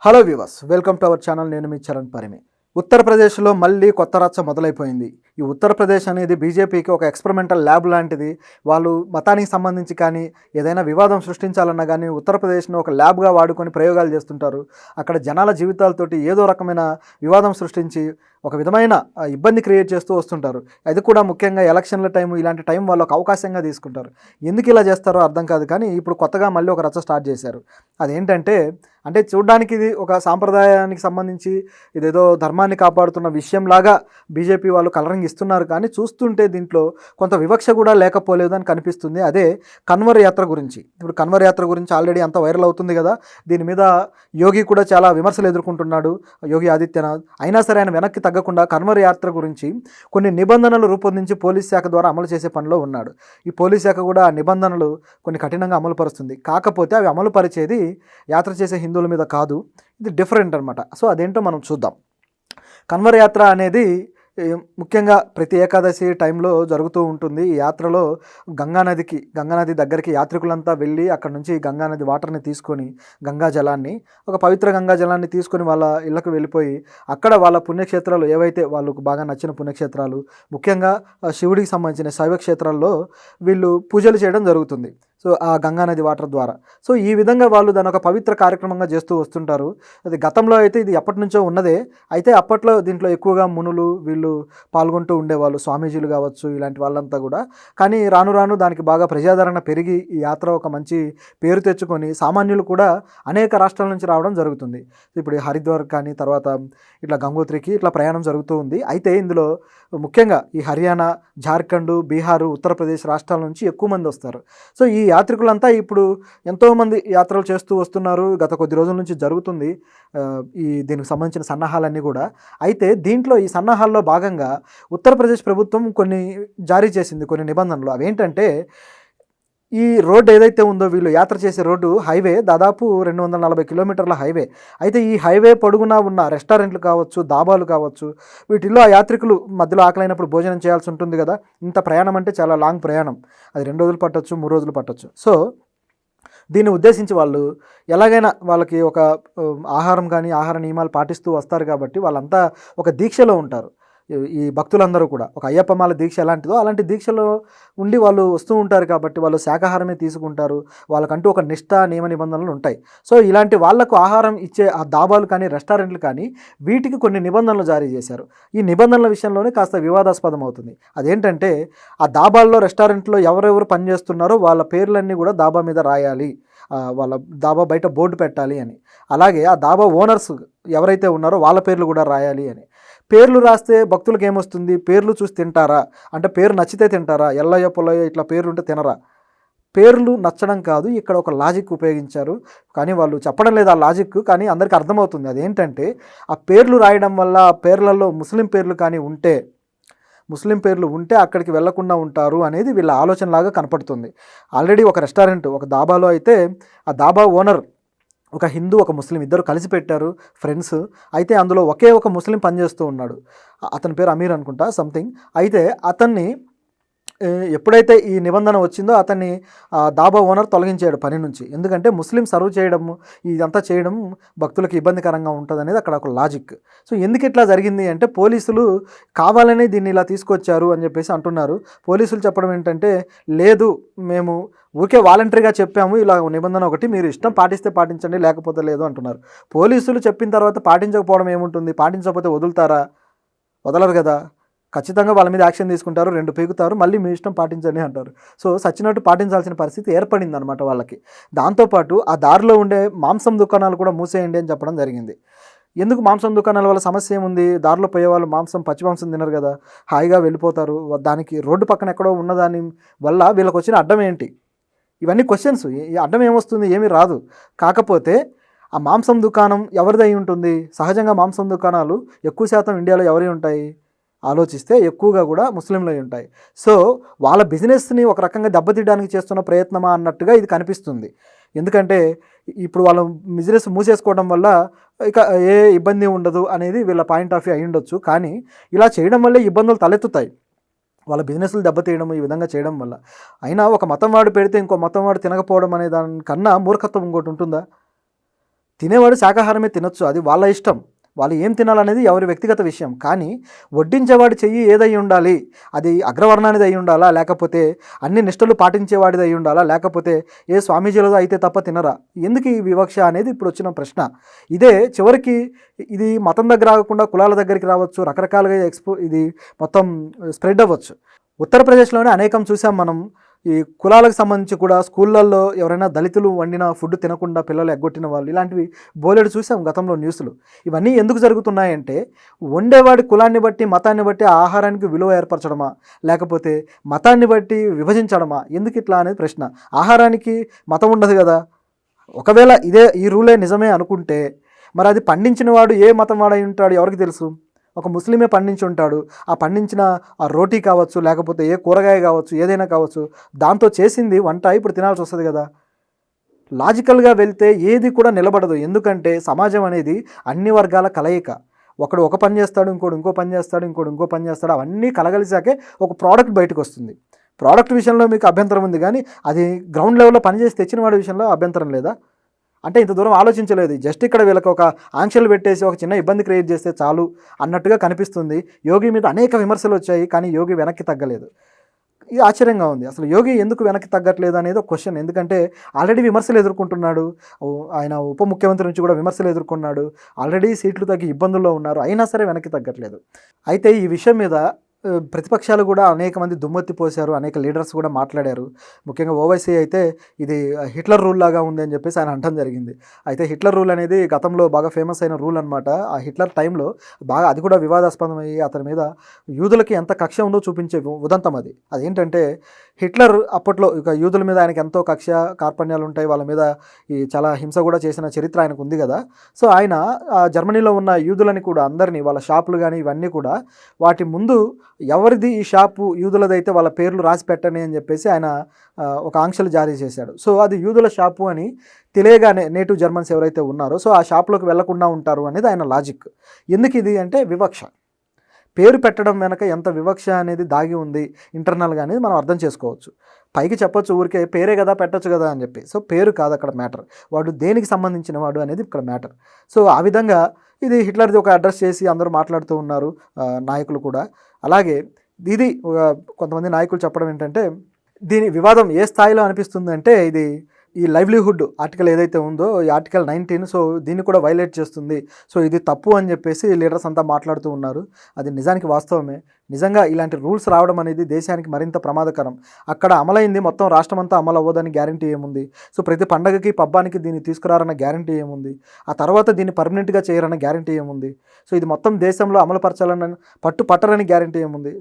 Hello viewers, welcome to our channel. నేను మీ చరణ్ పరిమి. ఉత్తరప్రదేశ్లో మళ్ళీ కొత్త రచ్చ మొదలైపోయింది. ఈ ఉత్తరప్రదేశ్ అనేది బీజేపీకి ఒక ఎక్స్పెరిమెంటల్ ల్యాబ్ లాంటిది. వాళ్ళు మతానికి సంబంధించి కానీ ఏదైనా వివాదం సృష్టించాలన్నా కానీ ఉత్తరప్రదేశ్ను ఒక ల్యాబ్గా వాడుకొని ప్రయోగాలు చేస్తుంటారు. అక్కడ జనాల జీవితాలతోటి ఏదో రకమైన వివాదం సృష్టించి ఒక విధమైన ఇబ్బంది క్రియేట్ చేస్తూ వస్తుంటారు. అది కూడా ముఖ్యంగా ఎలక్షన్ల టైం, ఇలాంటి టైం వాళ్ళు ఒక అవకాశంగా తీసుకుంటారు. ఎందుకు ఇలా చేస్తారో అర్థం కాదు. కానీ ఇప్పుడు కొత్తగా మళ్ళీ ఒక రచ్చ స్టార్ట్ చేశారు. అదేంటంటే చూడ్డానికి ఇది ఒక సాంప్రదాయానికి సంబంధించి ఇదేదో ధర్మాన్ని కాపాడుతున్న విషయంలాగా బీజేపీ వాళ్ళు కలరింగ్ ఇస్తున్నారు. కానీ చూస్తుంటే దీంట్లో కొంత వివక్ష కూడా లేకపోలేదు అని కనిపిస్తుంది. అదే కన్వర్ యాత్ర గురించి. ఇప్పుడు కన్వర్ యాత్ర గురించి ఆల్రెడీ అంత వైరల్ అవుతుంది కదా. దీని మీద యోగి కూడా చాలా విమర్శలు ఎదుర్కొంటున్నాడు, యోగి ఆదిత్యనాథ్. అయినా సరే ఆయన వెనక్కి తగ్గకుండా కన్వర్ యాత్ర గురించి కొన్ని నిబంధనలు రూపొందించి పోలీస్ శాఖ ద్వారా అమలు చేసే పనిలో ఉన్నాడు. ఈ పోలీస్ శాఖ కూడా ఆ నిబంధనలు కొన్ని కఠినంగా అమలు పరుస్తుంది. కాకపోతే అవి అమలు పరిచేది యాత్ర చేసే హిందువుల మీద కాదు. ఇది డిఫరెంట్ అనమాట. సో అదేంటో మనం చూద్దాం. కన్వర్ యాత్ర అనేది ముఖ్యంగా ప్రతి ఏకాదశి టైంలో జరుగుతూ ఉంటుంది. ఈ యాత్రలో గంగానది దగ్గరికి యాత్రికులంతా వెళ్ళి అక్కడ నుంచి గంగానది వాటర్ని తీసుకొని, గంగా జలాన్ని, ఒక పవిత్ర గంగా జలాన్ని తీసుకొని వాళ్ళ ఇళ్లకు వెళ్ళిపోయి అక్కడ వాళ్ళ పుణ్యక్షేత్రాలు ఏవైతే వాళ్ళకు బాగా నచ్చిన పుణ్యక్షేత్రాలు, ముఖ్యంగా శివుడికి సంబంధించిన శైవ క్షేత్రాల్లో వీళ్ళు పూజలు చేయడం జరుగుతుంది. సో ఆ గంగానది వాటర్ ద్వారా. సో ఈ విధంగా వాళ్ళు దాని ఒక పవిత్ర కార్యక్రమంగా చేస్తూ వస్తుంటారు. అది గతంలో అయితే ఇది ఎప్పటి నుంచో ఉన్నదే. అయితే అప్పట్లో దీంట్లో ఎక్కువగా మునులు వీళ్ళు పాల్గొంటూ ఉండేవాళ్ళు, స్వామీజీలు కావచ్చు, ఇలాంటి వాళ్ళంతా కూడా. కానీ రాను రాను దానికి బాగా ప్రజాదరణ పెరిగి ఈ యాత్ర ఒక మంచి పేరు తెచ్చుకొని సామాన్యులు కూడా అనేక రాష్ట్రాల నుంచి రావడం జరుగుతుంది. ఇప్పుడు హరిద్వార్ కానీ తర్వాత ఇట్లా గంగోత్రికి ఇట్లా ప్రయాణం జరుగుతూ ఉంది. అయితే ఇందులో ముఖ్యంగా ఈ హర్యానా, జార్ఖండ్, బీహారు, ఉత్తరప్రదేశ్ రాష్ట్రాల నుంచి ఎక్కువ మంది వస్తారు. సో ఈ యాత్రికులంతా ఇప్పుడు ఎంతోమంది యాత్రలు చేస్తూ వస్తున్నారు. గత కొద్ది రోజుల నుంచి జరుగుతుంది దీనికి సంబంధించిన సన్నాహాలన్నీ కూడా. అయితే దీంట్లో ఈ సన్నాహాల్లో భాగంగా ఉత్తరప్రదేశ్ ప్రభుత్వం కొన్ని జారీ చేసింది, కొన్ని నిబంధనలు. అవేంటంటే ఈ రోడ్డు ఏదైతే ఉందో, వీళ్ళు యాత్ర చేసే రోడ్డు హైవే దాదాపు 240 కిలోమీటర్ల హైవే. అయితే ఈ హైవే పొడుగునా ఉన్న రెస్టారెంట్లు కావచ్చు, దాబాలు కావచ్చు, వీటిల్లో ఆ యాత్రికులు మధ్యలో ఆకలైనప్పుడు భోజనం చేయాల్సి ఉంటుంది కదా. ఇంత ప్రయాణం అంటే చాలా లాంగ్ ప్రయాణం. అది 2 రోజులు పట్టొచ్చు, 3 రోజులు పట్టొచ్చు. సో దీన్ని ఉద్దేశించి వాళ్ళు ఎలాగైనా వాళ్ళకి ఒక ఆహారం కానీ ఆహార నియమాలు పాటిస్తూ వస్తారు కాబట్టి వాళ్ళంతా ఒక దీక్షలో ఉంటారు. ఈ భక్తులందరూ కూడా ఒక అయ్యప్పమాల దీక్ష ఎలాంటిదో అలాంటి దీక్షలో ఉండి వాళ్ళు వస్తూ ఉంటారు కాబట్టి వాళ్ళు శాకాహారమే తీసుకుంటారు. వాళ్ళకంటూ ఒక నిష్ఠ, నియమ నిబంధనలు ఉంటాయి. సో ఇలాంటి వాళ్లకు ఆహారం ఇచ్చే ఆ దాబాలు కానీ రెస్టారెంట్లు కానీ వీటికి కొన్ని నిబంధనలు జారీ చేశారు. ఈ నిబంధనల విషయంలోనే కాస్త వివాదాస్పదం అవుతుంది. అదేంటంటే ఆ దాబాల్లో, రెస్టారెంట్లో ఎవరెవరు పనిచేస్తున్నారో వాళ్ళ పేర్లన్నీ కూడా దాబా మీద రాయాలి, వాళ్ళ దాబా బయట బోర్డు పెట్టాలి అని. అలాగే ఆ దాబా ఓనర్స్ ఎవరైతే ఉన్నారో వాళ్ళ పేర్లు కూడా రాయాలి అని. పేర్లు రాస్తే భక్తులకు ఏమొస్తుంది? పేర్లు చూసి తింటారా? అంటే పేరు నచ్చితే తింటారా? ఎల్లయ్య పుల్లయ్య ఇట్లా పేర్లు ఉంటే తినరా? పేర్లు నచ్చడం కాదు, ఇక్కడ ఒక లాజిక్ ఉపయోగించారు. కానీ వాళ్ళు చెప్పడం లేదు ఆ లాజిక్. కానీ అందరికీ అర్థమవుతుంది. అదేంటంటే ఆ పేర్లు రాయడం వల్ల ఆ పేర్లలో ముస్లిం పేర్లు కానీ ఉంటే, అక్కడికి వెళ్లకుండా ఉంటారు అనేది వీళ్ళ ఆలోచనలాగా కనపడుతుంది. ఆల్రెడీ ఒక రెస్టారెంట్, ఒక దాబాలో అయితే ఆ దాబా ఓనర్ ఒక హిందూ, ఒక ముస్లిం ఇద్దరు కలిసి పెట్టారు, ఫ్రెండ్స్. అయితే అందులో ఒకే ఒక ముస్లిం పనిచేస్తూ ఉన్నాడు. అతని పేరు అమీర్ అనుకుంటా, సంథింగ్. అయితే అతన్ని ఎప్పుడైతే ఈ నిబంధన వచ్చిందో అతన్ని దాబా ఓనర్ తొలగించాడు పని నుంచి. ఎందుకంటే ముస్లిం సర్వ్ చేయడం, ఇదంతా చేయడం భక్తులకు ఇబ్బందికరంగా ఉంటుంది అనేది అక్కడ ఒక లాజిక్. సో ఎందుకు ఇట్లా జరిగింది అంటే పోలీసులు కావాలని దీన్ని ఇలా తీసుకొచ్చారు అని చెప్పేసి అంటున్నారు. పోలీసులు చెప్పడం ఏంటంటే, లేదు మేము ఊరికే వాలంటరీగా చెప్పాము, ఇలా నిబంధన ఒకటి, మీరు ఇష్టం పాటిస్తే పాటించండి లేకపోతే లేదు అంటున్నారు. పోలీసులు చెప్పిన తర్వాత పాటించకపోవడం ఏముంటుంది? పాటించకపోతే వదులుతారా? వదలరు కదా. ఖచ్చితంగా వాళ్ళ మీద యాక్షన్ తీసుకుంటారు, 2 పీకుతారు, మళ్ళీ మీ ఇష్టం పాటించండి అంటారు. సో సచ్చినట్టు పాటించాల్సిన పరిస్థితి ఏర్పడింది అనమాట వాళ్ళకి. దాంతోపాటు ఆ దారిలో ఉండే మాంసం దుకాణాలు కూడా మూసేయండి అని చెప్పడం జరిగింది. ఎందుకు మాంసం దుకాణాల వల్ల సమస్య ఏముంది? దారిలో పోయేవాళ్ళు పచ్చి మాంసం తినరు కదా, హాయిగా వెళ్ళిపోతారు. దానికి రోడ్డు పక్కన ఎక్కడో ఉన్నదాని వల్ల వీళ్ళకి వచ్చిన అడ్డం ఏంటి? ఇవన్నీ క్వశ్చన్స్. ఈ అడ్డం ఏమొస్తుంది? ఏమీ రాదు. కాకపోతే ఆ మాంసం దుకాణం ఎవరిదై ఉంటుంది? సహజంగా మాంసం దుకాణాలు ఎక్కువ శాతం ఇండియాలో ఎవరి ఉంటాయి? ఆలోచిస్తే ఎక్కువగా కూడా ముస్లింలు ఉంటాయి. సో వాళ్ళ బిజినెస్ని ఒక రకంగా దెబ్బతీయడానికి చేస్తున్న ప్రయత్నమా అన్నట్టుగా ఇది కనిపిస్తుంది. ఎందుకంటే ఇప్పుడు వాళ్ళు బిజినెస్ మూసేసుకోవడం వల్ల ఇక ఏ ఇబ్బంది ఉండదు అనేది వీళ్ళ పాయింట్ ఆఫ్ వ్యూ అయి ఉండొచ్చు. కానీ ఇలా చేయడం వల్లే ఇబ్బందులు తలెత్తుతాయి. వాళ్ళ బిజినెస్లు దెబ్బతీయడం ఈ విధంగా చేయడం వల్ల. అయినా ఒక మతం వాడు పెడితే ఇంకో మతం వాడు తినకపోవడం అనే దానికన్నా మూర్ఖత్వం ఇంకోటి ఉంటుందా? తినేవాడు శాకాహారమే తినొచ్చు, అది వాళ్ళ ఇష్టం. వాళ్ళు ఏం తినాలనేది ఎవరి వ్యక్తిగత విషయం. కానీ వడ్డించేవాడి చెయ్యి ఏదై ఉండాలి? అది అగ్రవర్ణానిది అయి ఉండాలా? లేకపోతే అన్ని నిష్టలు పాటించేవాడిది అయి ఉండాలా? లేకపోతే ఏ స్వామీజీలదో అయితే తప్ప తినరా? ఎందుకు ఈ వివక్ష అనేది ఇప్పుడు వచ్చిన ప్రశ్న. ఇదే చివరికి ఇది మతం దగ్గర ఆగకుండా కులాల దగ్గరికి రావచ్చు, రకరకాలుగా ఇది మొత్తం స్ప్రెడ్ అవ్వచ్చు. ఉత్తరప్రదేశ్లోనే అనేకం చూసాం మనం. ఈ కులాలకు సంబంధించి కూడా స్కూళ్ళల్లో ఎవరైనా దళితులు వండిన ఫుడ్ తినకుండా పిల్లలు ఎగ్గొట్టిన వాళ్ళు, ఇలాంటివి బోలెడు చూసాం గతంలో న్యూస్లు. ఇవన్నీ ఎందుకు జరుగుతున్నాయంటే వండేవాడి కులాన్ని బట్టి మతాన్ని బట్టి ఆ ఆహారానికి విలువ ఏర్పరచడమా, లేకపోతే మతాన్ని బట్టి విభజించడమా? ఎందుకు ఇట్లా అనేది ప్రశ్న. ఆహారానికి మతం ఉండదు కదా. ఒకవేళ ఈ రూలే నిజమే అనుకుంటే మరి అది పండించిన వాడు ఏ మతం వాడై ఉంటాడు ఎవరికి తెలుసు? ఒక ముస్లిమే పండించి ఉంటాడు. ఆ పండించిన ఆ రోటీ కావచ్చు, లేకపోతే ఏ కూరగాయ కావచ్చు, ఏదైనా కావచ్చు, దాంతో చేసింది వంట ఇప్పుడు తినాల్సి వస్తుంది కదా. లాజికల్గా వెళ్తే ఏది కూడా నిలబడదు. ఎందుకంటే సమాజం అనేది అన్ని వర్గాల కలయిక. ఒకడు ఒక పని చేస్తాడు, ఇంకోటి ఇంకో పని చేస్తాడు, ఇంకోటి ఇంకో పని చేస్తాడు. అవన్నీ కలగలిసాకే ఒక ప్రోడక్ట్ బయటకు వస్తుంది. ప్రోడక్ట్ విషయంలో మీకు అభ్యంతరం ఉంది, కానీ అది గ్రౌండ్ లెవెల్లో పనిచేసి తెచ్చిన వాడి విషయంలో అభ్యంతరం లేదా? అంటే ఇంత దూరం ఆలోచించలేదు. జస్ట్ ఇక్కడ వీళ్ళకి ఒక ఆంక్షలు పెట్టేసి ఒక చిన్న ఇబ్బంది క్రియేట్ చేస్తే చాలు అన్నట్టుగా కనిపిస్తుంది. యోగి మీద అనేక విమర్శలు వచ్చాయి, కానీ యోగి వెనక్కి తగ్గలేదు. ఇది ఆశ్చర్యంగా ఉంది. అసలు యోగి ఎందుకు వెనక్కి తగ్గట్లేదు అనేది ఒక క్వశ్చన్. ఎందుకంటే ఆల్రెడీ విమర్శలు ఎదుర్కొంటున్నాడు. ఆయన ఉప ముఖ్యమంత్రి నుంచి కూడా విమర్శలు ఎదుర్కొన్నాడు. ఆల్రెడీ సీట్లు తగ్గి ఇబ్బందుల్లో ఉన్నారు, అయినా సరే వెనక్కి తగ్గట్లేదు. అయితే ఈ విషయం మీద ప్రతిపక్షాలు కూడా అనేక మంది దుమ్మెత్తి పోశారు, అనేక లీడర్స్ కూడా మాట్లాడారు. ముఖ్యంగా ఓవైసీ అయితే ఇది హిట్లర్ రూల్ లాగా ఉంది అని చెప్పేసి ఆయన అనడం జరిగింది. అయితే హిట్లర్ రూల్ అనేది గతంలో బాగా ఫేమస్ అయిన రూల్ అనమాట. ఆ హిట్లర్ టైంలో బాగా అది కూడా వివాదాస్పదమయ్యి అతని మీద యూదులకి ఎంత కక్ష ఉందో చూపించే ఉదంతం అది. అదేంటంటే హిట్లర్ అప్పట్లో ఇక యూదుల మీద ఆయనకి ఎంతో కక్ష కార్పణ్యాలు ఉంటాయి, వాళ్ళ మీద ఈ చాలా హింస కూడా చేసిన చరిత్ర ఆయనకు ఉంది కదా. సో ఆయన జర్మనీలో ఉన్న యూదులని కూడా అందరినీ, వాళ్ళ షాపులు కానీ ఇవన్నీ కూడా వాటి ముందు ఎవరిది ఈ షాపు యూదులదైతే వాళ్ళ పేర్లు రాసి పెట్టండి అని చెప్పేసి ఆయన ఒక ఆంక్షలు జారీ చేశాడు. సో అది యూదుల షాపు అని తెలియగానే నేటివ్ జర్మన్స్ ఎవరైతే ఉన్నారో సో ఆ షాప్లోకి వెళ్లకుండా ఉంటారు అనేది ఆయన లాజిక్. ఎందుకు ఇది అంటే వివక్ష. పేరు పెట్టడం వెనక ఎంత వివక్ష అనేది దాగి ఉంది ఇంటర్నల్గా అనేది మనం అర్థం చేసుకోవచ్చు. పైకి చెప్పొచ్చు ఊరికే పేరే కదా పెట్టచ్చు కదా అని చెప్పి. సో పేరు కాదు అక్కడ మ్యాటర్, వాడు దేనికి సంబంధించిన వాడు అనేది ఇక్కడ మ్యాటర్. సో ఆ విధంగా ఇది హిట్లర్ది ఒక అడ్రస్ చేసి అందరూ మాట్లాడుతూ ఉన్నారు నాయకులు కూడా. అలాగే ఇది కొంతమంది నాయకులు చెప్పడం ఏంటంటే దీని వివాదం ఏ స్థాయిలో అనిపిస్తుంది అంటే ఇది ఈ లైవ్లీహుడ్ ఆర్టికల్ ఏదైతే ఉందో ఈ ఆర్టికల్ 19 సో దీన్ని కూడా వైలేట్ చేస్తుంది, సో ఇది తప్పు అని చెప్పేసి లీడర్స్ అంతా మాట్లాడుతూ ఉన్నారు. అది నిజానికి వాస్తవమే. నిజంగా ఇలాంటి రూల్స్ రావడం అనేది దేశానికి మరింత ప్రమాదకరం. అక్కడ అమలైంది మొత్తం రాష్ట్రం అంతా అమలు అవ్వదని గ్యారంటీ ఏముంది? సో ప్రతి పండగకి పబ్బానికి దీన్ని తీసుకురారన్న గ్యారంటీ ఏముంది? ఆ తర్వాత దీన్ని పర్మనెంట్గా చేయరన్న గ్యారంటీ ఏముంది? సో ఇది మొత్తం దేశంలో అమలు పరచాలన్న పట్టరని గ్యారంటీ ఏముంది?